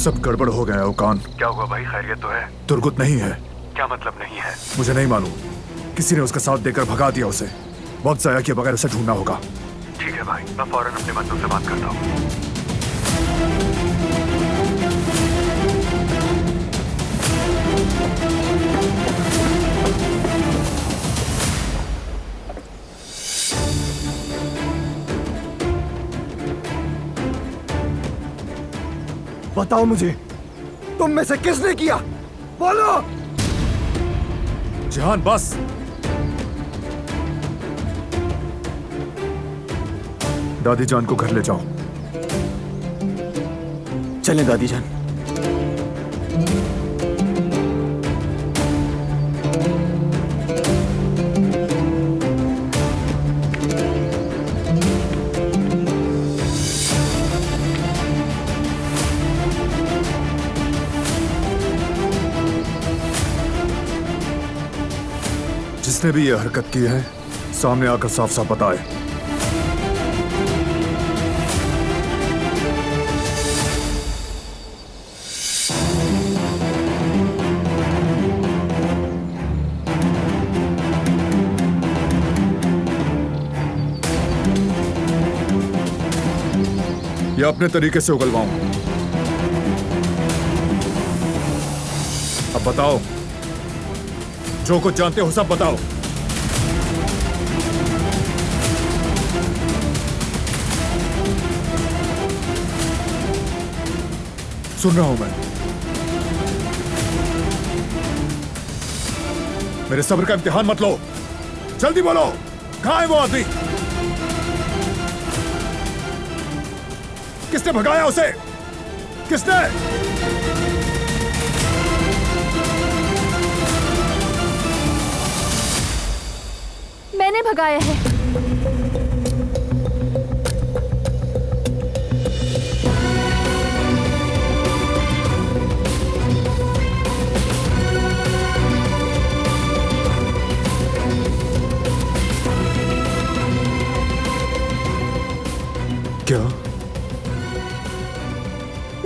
सब गड़बड़ हो गया ओकान। क्या हुआ भाई, खैरियत तो है? तुर्गुत नहीं है। क्या मतलब नहीं है? मुझे नहीं मालूम, किसी ने उसका साथ देकर भगा दिया उसे। वक्त जाया किए बगैर उसे ढूंढना होगा। ठीक है भाई, मैं फौरन अपने बंधु से बात करता हूँ। बताओ मुझे, तुम में से किसने किया? बोलो। जहान बस। दादी जान को घर ले जाओ। चलें दादी जान। जिसने भी यह हरकत की है सामने आकर साफ साफ बताए। या अपने तरीके से उगलवाऊं? अब बताओ, जो कुछ जानते हो सब बताओ। सुन रहा हूं मैं। मेरे सब्र का इम्तिहान मत लो, जल्दी बोलो, कहां है वो आदमी? किसने भगाया उसे? किसने? मैंने भगाया है। क्या?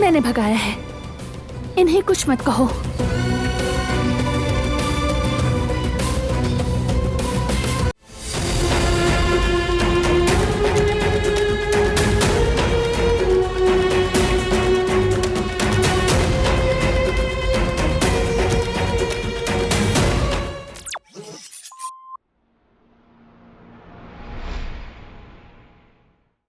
मैंने भगाया है। इन्हें कुछ मत कहो।